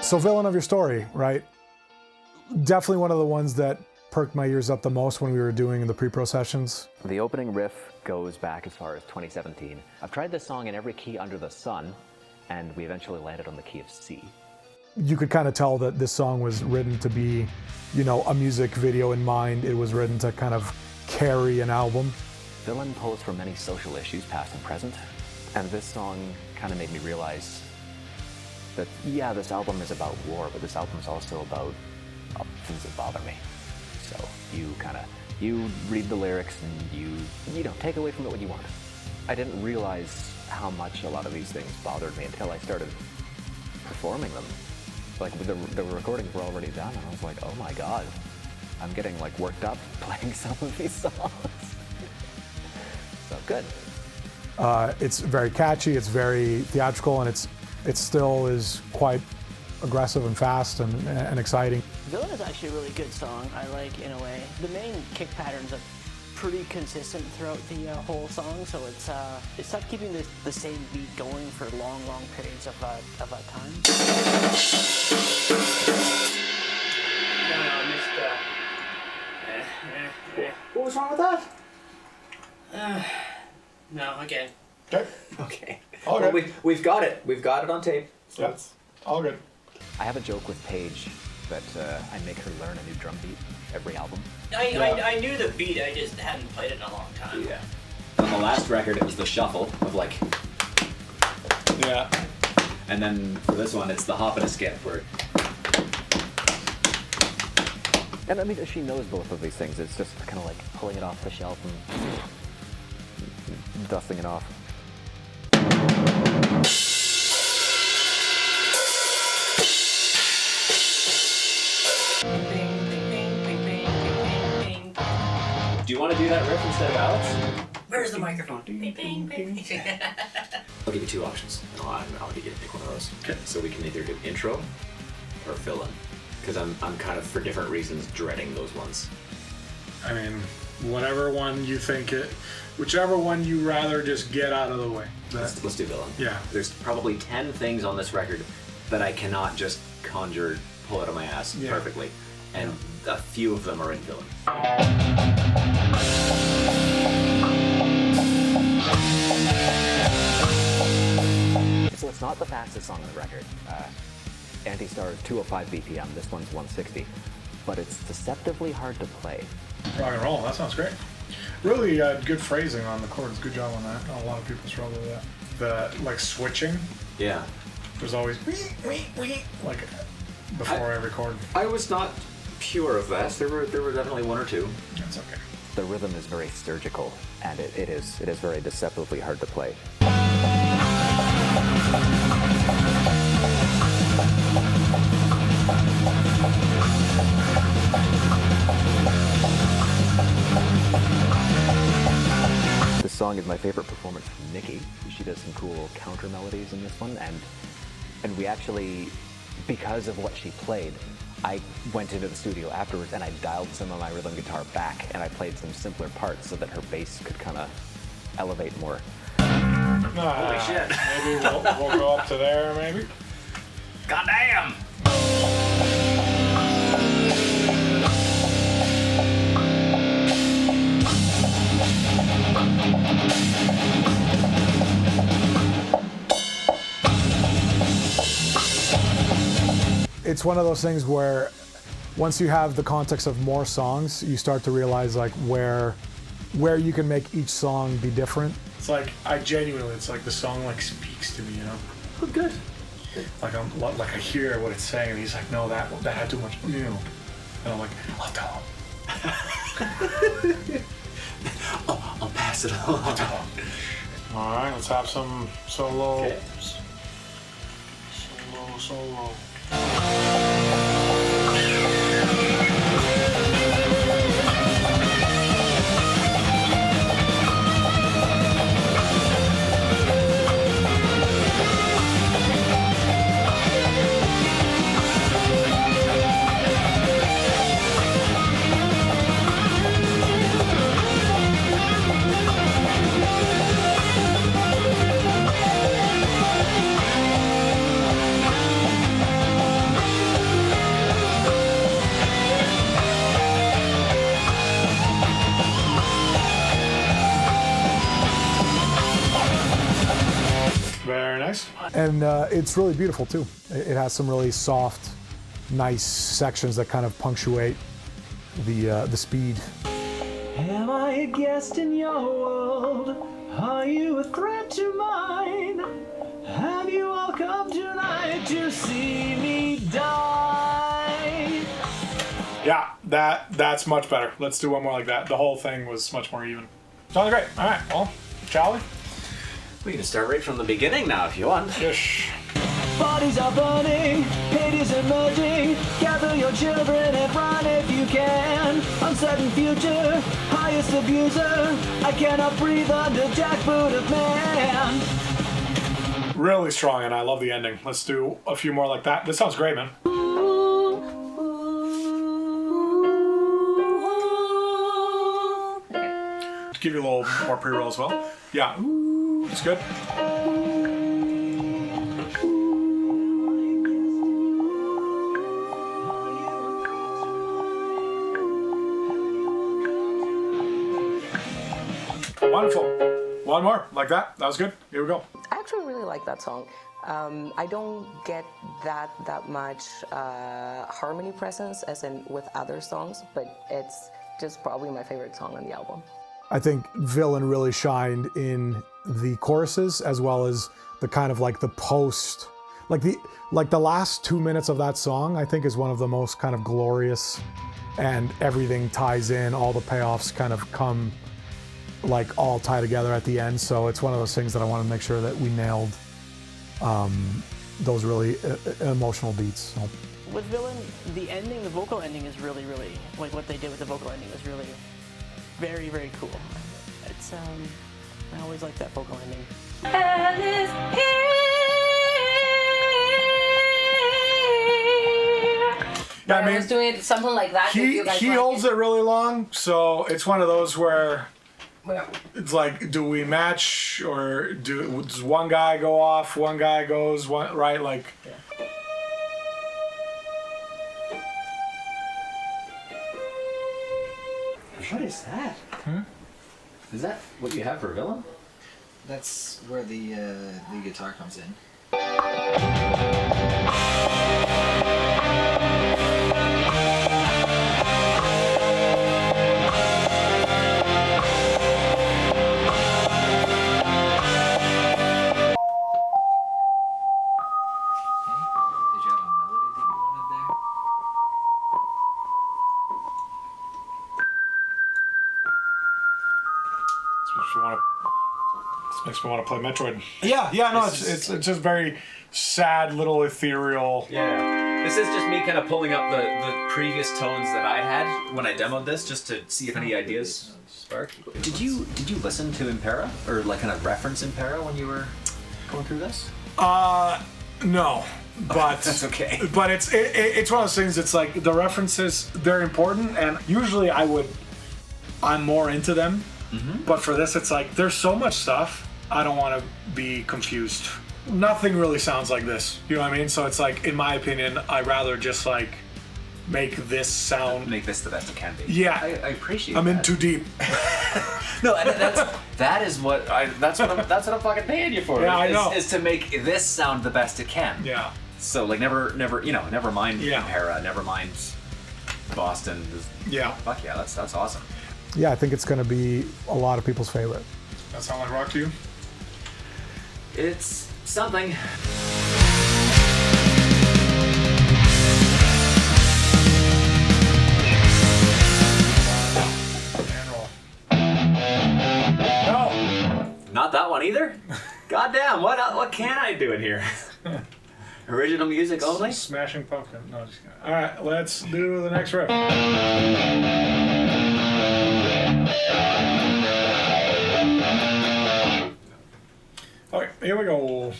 So Villain of Your Story, right? Definitely one of the ones that perked my ears up the most when we were doing the pre-pro sessions. The opening riff goes back as far as 2017. I've tried this song in every key under the sun, and we eventually landed on the key of C. You could kind of tell that this song was written to be, you know, a music video in mind. It was written to kind of carry an album. Villain pulls from many social issues, past and present, and this song kind of made me realize that, yeah, this album is about war, but this album is also about things that bother me. So you read the lyrics and you know, take away from it what you want. I didn't realize how much a lot of these things bothered me until I started performing them. Like the recordings were already done, and I was like, oh my God, I'm getting like worked up playing some of these songs. So good. It's very catchy, it's very theatrical, and it still is quite aggressive and fast and exciting. Villain is actually a really good song, I like, in a way. The main kick patterns are pretty consistent throughout the whole song, so it's tough keeping the same beat going for long periods of time. No, I missed What was wrong with that? no, again. Okay. Okay. All Well, good. we've got it. We've got it on tape. So Yeah. it's All good. I have a joke with Paige that I make her learn a new drum beat every album. I knew the beat, I just hadn't played it in a long time. yeah. On the last record, it was the shuffle of like, Yeah. and then for this one, it's the hop and a skip where. And I mean, she knows both of these things. It's just kind of like pulling it off the shelf and dusting it off. Do you want to do that riff instead of Alex? Where's the microphone? Bing, bing, bing. I'll give you two options. I'll get you to pick one of those. Okay. So we can either do intro or fill in, because I'm kind of, for different reasons, dreading those ones. I mean, whatever one you think it, whichever one you rather just get out of the way. Let's do villain. Yeah. There's probably 10 things on this record that I cannot just pull out of my ass perfectly, and a few of them are in villain. So it's not the fastest song on the record. Anti-Star is 205 BPM, this one's 160. But it's deceptively hard to play. Rock and roll, that sounds great. Really good phrasing on the chords, good job on that. A lot of people struggle with that. The, like, switching, Yeah. there's always like before every chord. I was not pure of that. There were definitely one or two. That's okay. The rhythm is very surgical, and it is very deceptively hard to play. This song is my favorite performance from Nikki. She does some cool counter melodies in this one, and we actually, because of what she played, I went into the studio afterwards and I dialed some of my rhythm guitar back and I played some simpler parts so that her bass could kind of elevate more. Holy shit. Maybe we'll go up to there, maybe. Goddamn! It's one of those things where once you have the context of more songs, you start to realize like where you can make each song be different. It's like it's like the song like speaks to me, you know. Oh, good. Like I hear what it's saying, and he's like, no, that had too much, you know. And I'm like, I'll tell him. I'll pass it along. I'll tell him. All right, let's have some solo. Okay. Solo. Very nice. And it's really beautiful too. It has some really soft, nice sections that kind of punctuate the speed. Am I a guest in your world? Are you a threat to mine? Have you all come tonight to see me die? Yeah, that's much better. Let's do one more like that. The whole thing was much more even. Sounds great. All right, well, shall we? We can start right from the beginning now if you want. Yes. Bodies are burning, hate is emerging. Gather your children and run if you can. Uncertain future, highest abuser. I cannot breathe under jackboot of man. Really strong, and I love the ending. Let's do a few more like that. This sounds great, man. Give you a little more pre-roll as well. Yeah, it's good. Wonderful. One more like that. That was good. Here we go. I actually really like that song. I don't get that much harmony presence as in with other songs, but it's just probably my favorite song on the album. I think Villain really shined in the choruses as well as the kind of like the post, like the last 2 minutes of that song, I think is one of the most kind of glorious, and everything ties in, all the payoffs kind of come like all tie together at the end. So it's one of those things that I want to make sure that we nailed those really emotional beats. So. With Villain, the ending, the vocal ending is really, really, like what they did with the vocal ending is really very, very cool. It's, I always like that vocal ending. Yeah, I mean, I was doing something like that. he holds it really long, so it's one of those where it's like, do we match or does one guy go off, one guy goes one right? Like, What is that? Is that what you have for Villain? That's where the guitar comes in. makes me want to play Metroid. Yeah, no, it's just very sad, little ethereal. Yeah. This is just me kind of pulling up the previous tones that I had when I demoed this, just to see if any ideas spark. Did you listen to Impera or like kind of reference Impera when you were going through this? No. But that's okay. But it's one of those things. It's like the references, they're important, and usually I'm more into them. Mm-hmm. But for this, it's like there's so much stuff. I don't want to be confused. Nothing really sounds like this. You know what I mean? So it's like, in my opinion, I'd rather just like make this sound. Make this the best it can be. Yeah, I appreciate. I'm that. in too deep. No, that's what I'm fucking paying you for. Yeah, I know. Is to make this sound the best it can. Yeah. So like never mind yeah. Impera, never mind Boston. Yeah. Fuck yeah, that's awesome. Yeah, I think it's going to be a lot of people's favorite. That sound like rock to you? It's something. No. Not that one either. Goddamn, what can I do in here? Original music only? Smashing Pumpkin. No, just kidding. All right, let's do the next riff. Okay, here we go.